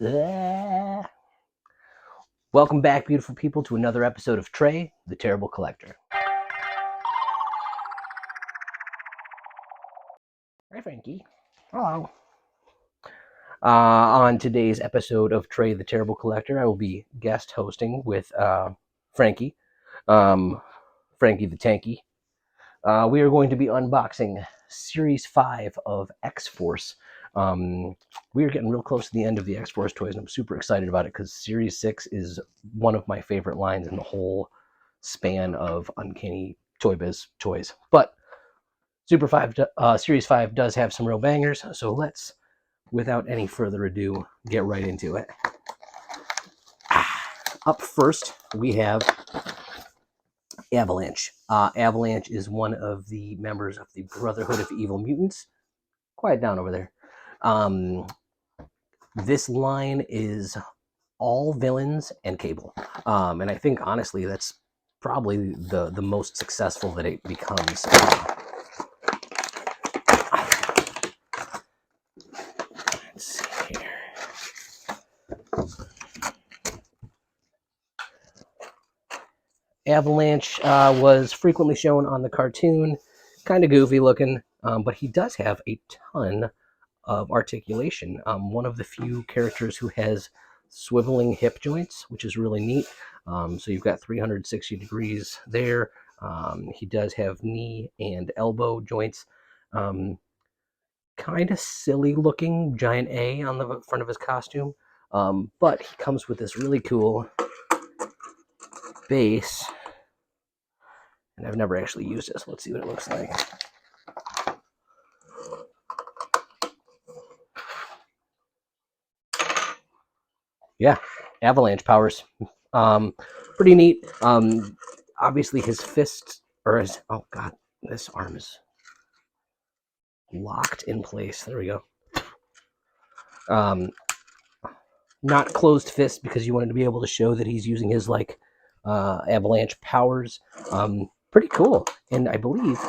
Blah. Welcome back, beautiful people, to another episode of Trey, the Terrible Collector. Hi, Frankie. Hello. On today's episode of Trey, the Terrible Collector, I will be guest hosting with Frankie, Frankie the Tanky. We are going to be unboxing Series 5 of X-Force. We are getting real close to the end of the X-Force toys, and I'm super excited about it because Series 6 is one of my favorite lines in the whole span of Uncanny Toy Biz toys. But Series 5 does have some real bangers, so let's, without any further ado, get right into it. Up first, we have Avalanche. Avalanche is one of the members of the Brotherhood of Evil Mutants. Quiet down over there. This line is all villains and Cable. And I think, honestly, that's probably the most successful that it becomes. Let's see here. Avalanche was frequently shown on the cartoon, kind of goofy looking, but he does have a ton of articulation. One of the few characters who has swiveling hip joints, which is really neat. So you've got 360 degrees there. He does have knee and elbow joints. Kind of silly looking giant A on the front of his costume. But he comes with this really cool base. And I've never actually used this. Let's see what it looks like. Yeah, Avalanche powers. Pretty neat. Obviously his fist, or his, oh god, this arm is locked in place. There we go. Not closed fist because you wanted to be able to show that he's using his like Avalanche powers. Pretty cool. And I believe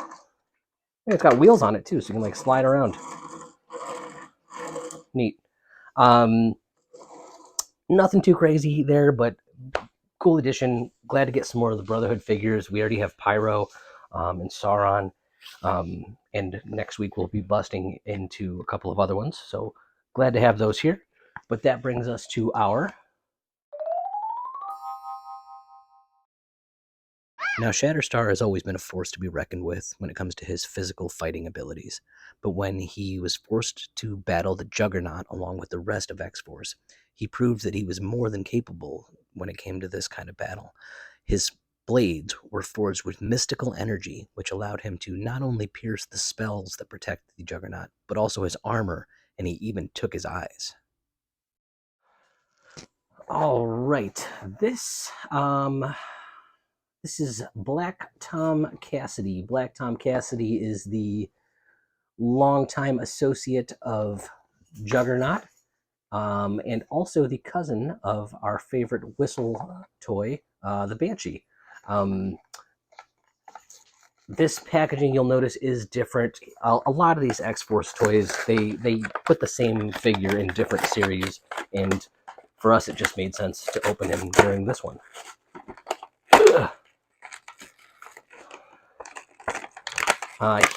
it's got wheels on it too, so you can like slide around. Neat. Nothing too crazy there, but cool addition. Glad to get some more of the Brotherhood figures. We already have Pyro and Sauron. And next week we'll be busting into a couple of other ones. So glad to have those here. But that brings us to our... Now, Shatterstar has always been a force to be reckoned with when it comes to his physical fighting abilities. But when he was forced to battle the Juggernaut along with the rest of X-Force, he proved that he was more than capable when it came to this kind of battle. His blades were forged with mystical energy, which allowed him to not only pierce the spells that protect the Juggernaut, but also his armor, and he even took his eyes. All right, this is Black Tom Cassidy. Black Tom Cassidy is the longtime associate of Juggernaut, and also the cousin of our favorite whistle toy, the Banshee. This packaging, you'll notice, is different. A lot of these X-Force toys, they put the same figure in different series, and for us, it just made sense to open him during this one.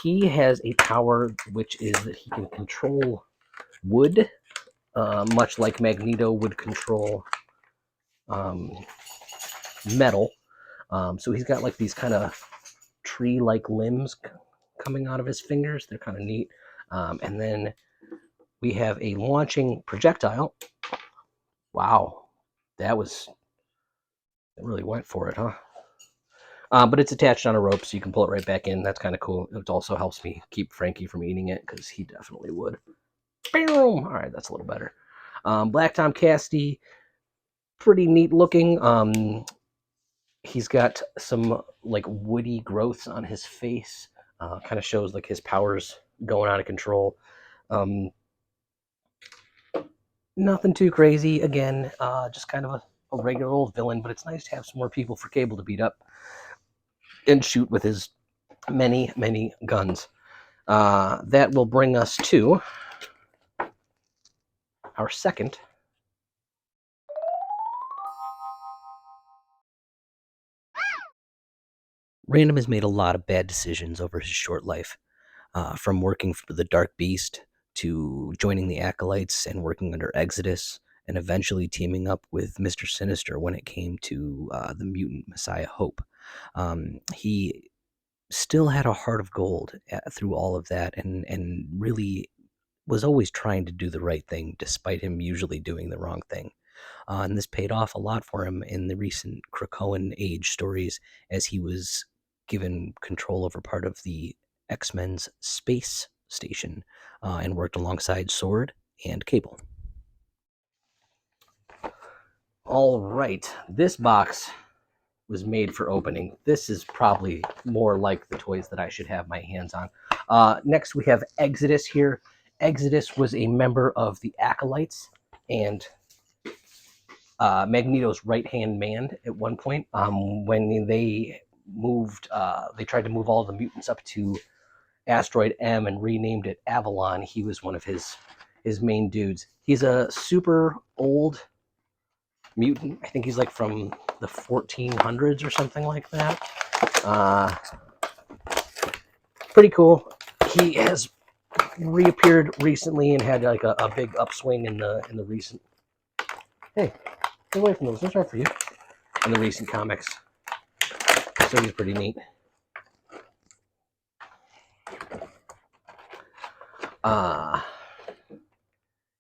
He has a power which is that he can control wood, much like Magneto would control metal. So he's got like these kind of tree-like limbs coming out of his fingers. They're kind of neat. And then we have a launching projectile. Wow, that really went for it, huh? But it's attached on a rope, so you can pull it right back in. That's kind of cool. It also helps me keep Frankie from eating it, because he definitely would. Boom! All right, that's a little better. Black Tom Cassidy, pretty neat looking. He's got some like woody growths on his face. Kind of shows like his powers going out of control. Nothing too crazy. Again, just kind of a regular old villain, but it's nice to have some more people for Cable to beat up and shoot with his many, many guns. That will bring us to our second Random has made a lot of bad decisions over his short life, from working for the Dark Beast to joining the Acolytes and working under Exodus, and eventually teaming up with Mr. Sinister when it came to the mutant Messiah Hope. He still had a heart of gold through all of that, and really was always trying to do the right thing despite him usually doing the wrong thing. And this paid off a lot for him in the recent Krakoan Age stories, as he was given control over part of the X-Men's space station, and worked alongside Sword and Cable. All right, this box was made for opening. This is probably more like the toys that I should have my hands on. Next, we have Exodus here. Exodus was a member of the Acolytes and Magneto's right-hand man at one point. When they moved, they tried to move all the mutants up to Asteroid M and renamed it Avalon. He was one of his main dudes. He's a super old mutant. I think he's like from the 1400s or something like that. Pretty cool. He has reappeared recently and had like a big upswing in the recent. Hey, get away from those. Those aren't for you. In the recent comics, so he's pretty neat.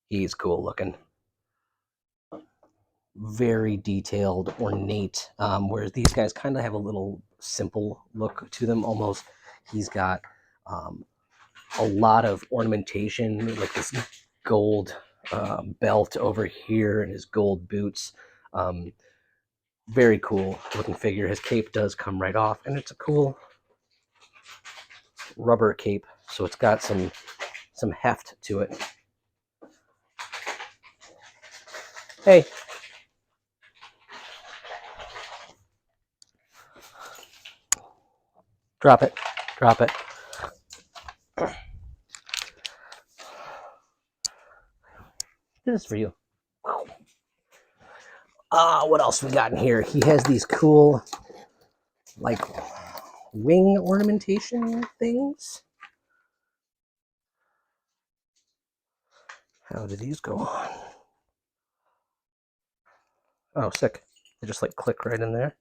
He's cool looking. Very detailed, ornate, whereas these guys kind of have a little simple look to them almost. He's got a lot of ornamentation, like this gold belt over here and his gold boots. Very cool looking figure. His cape does come right off, and it's a cool rubber cape, so it's got some heft to it. Hey. Drop it. Drop it. This is for you. What else we got in here? He has these cool, like, wing ornamentation things. How do these go on? Oh, sick. They just, like, click right in there.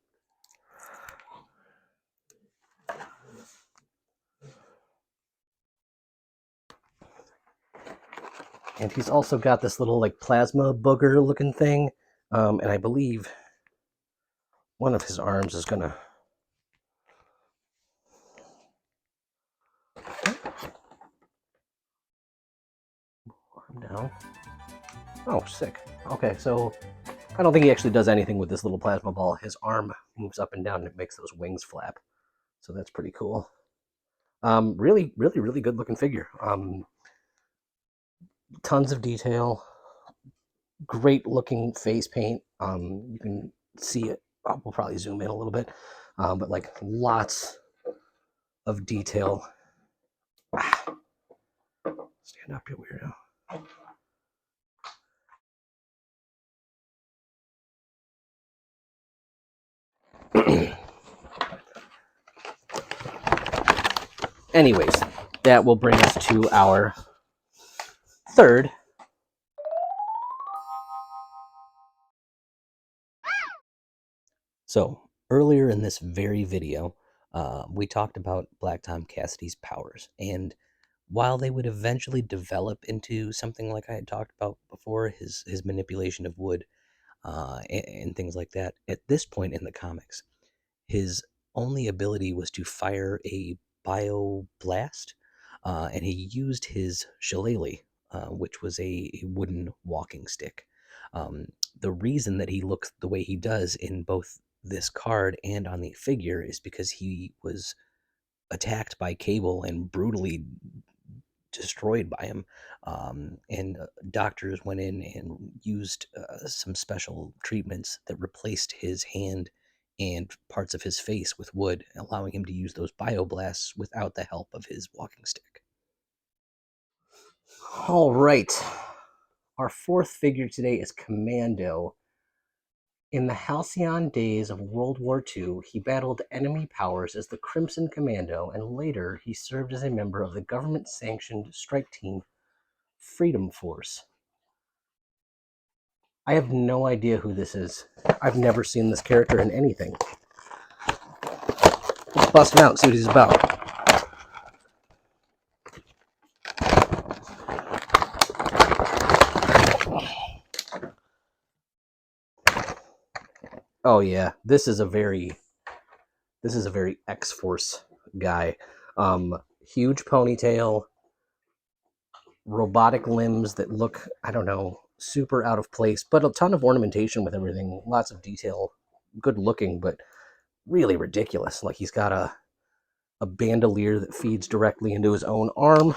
And he's also got this little, like, plasma booger looking thing. And I believe one of his arms is gonna arm down. Oh, sick. Okay, so I don't think he actually does anything with this little plasma ball. His arm moves up and down and it makes those wings flap. So that's pretty cool. Really, really, really good looking figure. Tons of detail. Great looking face paint. You can see it. We'll probably zoom in a little bit. But like lots of detail. Stand up, you weirdo. Anyways, that will bring us to our third. So earlier in this very video, we talked about Black Tom Cassidy's powers, and while they would eventually develop into something like I had talked about before, his manipulation of wood and things like that, at this point in the comics, his only ability was to fire a bioblast, and he used his shillelagh, which was a wooden walking stick. The reason that he looks the way he does in both this card and on the figure is because he was attacked by Cable and brutally destroyed by him. And doctors went in and used some special treatments that replaced his hand and parts of his face with wood, allowing him to use those bioblasts without the help of his walking stick. All right. Our fourth figure today is Commando. In the halcyon days of World War II, he battled enemy powers as the Crimson Commando, and later he served as a member of the government-sanctioned strike team Freedom Force. I have no idea who this is. I've never seen this character in anything. Let's bust him out and see what he's about. Oh yeah, this is a very X-Force guy. Huge ponytail, robotic limbs that look, I don't know, super out of place, but a ton of ornamentation with everything, lots of detail, good looking, but really ridiculous. Like he's got a bandolier that feeds directly into his own arm.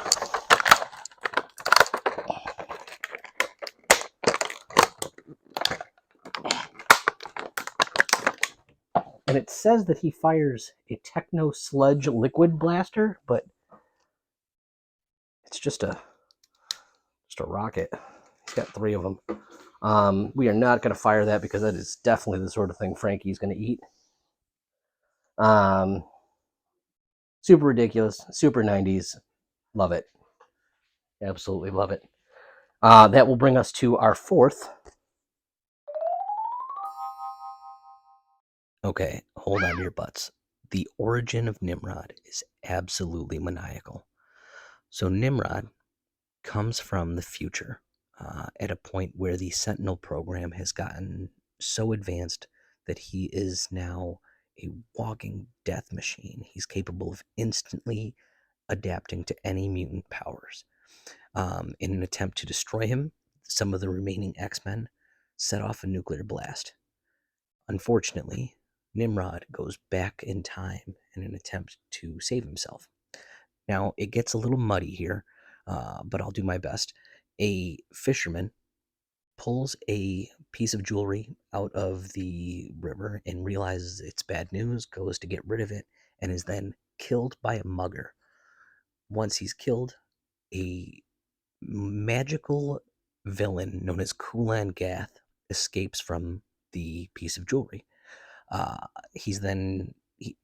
And it says that he fires a Techno Sludge liquid blaster, but it's just a rocket. He's got 3 of them. We are not going to fire that because that is definitely the sort of thing Frankie's going to eat. Super ridiculous, super 90s. Love it. Absolutely love it. That will bring us to our 4th. Okay, hold on to your butts. The origin of Nimrod is absolutely maniacal. So Nimrod comes from the future at a point where the Sentinel program has gotten so advanced that he is now a walking death machine. He's capable of instantly adapting to any mutant powers. In an attempt to destroy him, some of the remaining X-Men set off a nuclear blast. Unfortunately, Nimrod goes back in time in an attempt to save himself. Now, it gets a little muddy here, but I'll do my best. A fisherman pulls a piece of jewelry out of the river and realizes it's bad news, goes to get rid of it, and is then killed by a mugger. Once he's killed, a magical villain known as Kulan Gath escapes from the piece of jewelry. He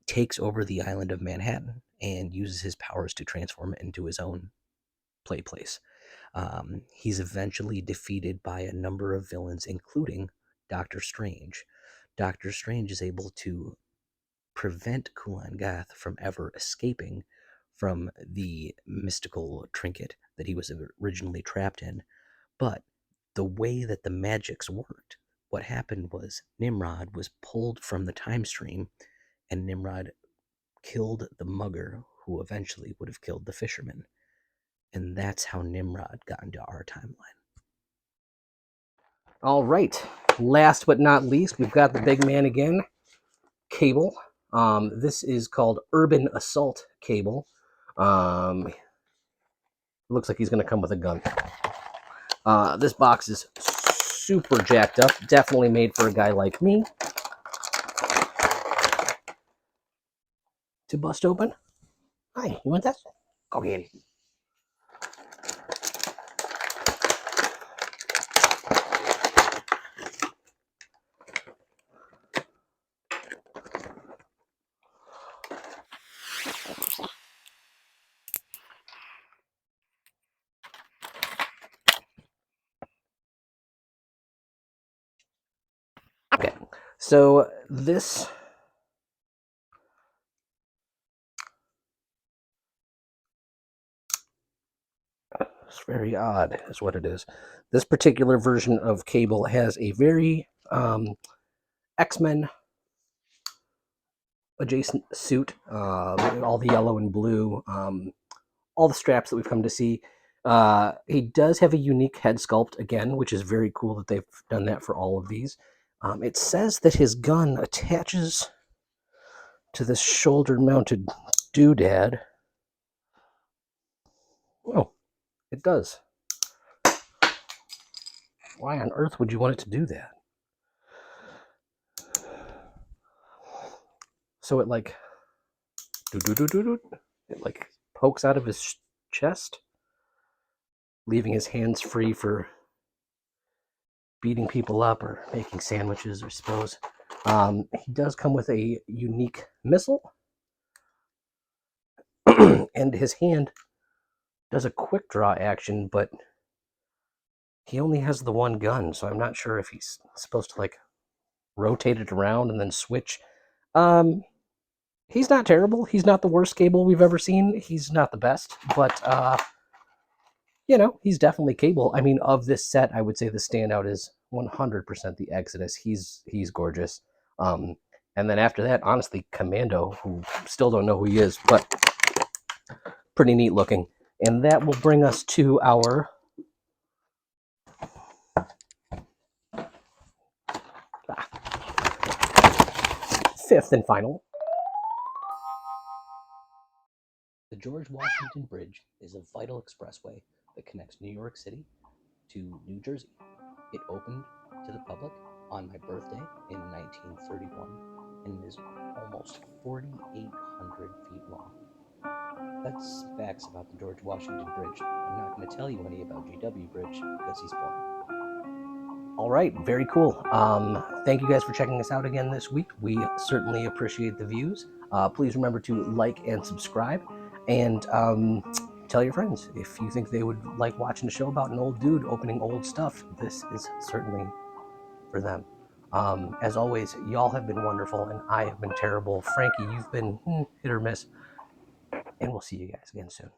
takes over the island of Manhattan and uses his powers to transform it into his own place. He's eventually defeated by a number of villains, including Doctor Strange. Doctor Strange is able to prevent Kulan Gath from ever escaping from the mystical trinket that he was originally trapped in. But the way that the magics worked, what happened was Nimrod was pulled from the time stream, and Nimrod killed the mugger who eventually would have killed the fisherman. And that's how Nimrod got into our timeline. All right. Last but not least, we've got the big man again, Cable. This is called Urban Assault Cable. Looks like he's going to come with a gun. This box is super jacked up. Definitely made for a guy like me to bust open. Hi, you want that? Go get it. Okay, so this is very odd, is what it is. This particular version of Cable has a very X-Men adjacent suit, all the yellow and blue, all the straps that we've come to see. He does have a unique head sculpt again, which is very cool that they've done that for all of these. It says that his gun attaches to this shoulder-mounted doodad. Oh, it does. Why on earth would you want it to do that? So it like it like pokes out of his chest, leaving his hands free for beating people up or making sandwiches, I suppose. He does come with a unique missile, and his hand does a quick draw action, but he only has the one gun, so I'm not sure if he's supposed to like rotate it around and then switch. Um, he's not terrible. He's not the worst Cable we've ever seen. He's not the best, but he's definitely Cable. I mean, of this set, I would say the standout is 100% the Exodus. He's gorgeous. And then after that, honestly, Commando, who still don't know who he is, but pretty neat looking. And that will bring us to our fifth and final. The George Washington Bridge is a vital expressway that connects New York City to New Jersey. It opened to the public on my birthday in 1931 and is almost 4,800 feet long. That's facts about the George Washington Bridge. I'm not going to tell you any about GW Bridge because he's boring. All right, very cool. Thank you guys for checking us out again this week. We certainly appreciate the views. Please remember to like and subscribe, and tell your friends if you think they would like watching a show about an old dude opening old stuff. This is certainly for them. As always, y'all have been wonderful, and I have been terrible. Frankie, you've been hit or miss, and we'll see you guys again soon.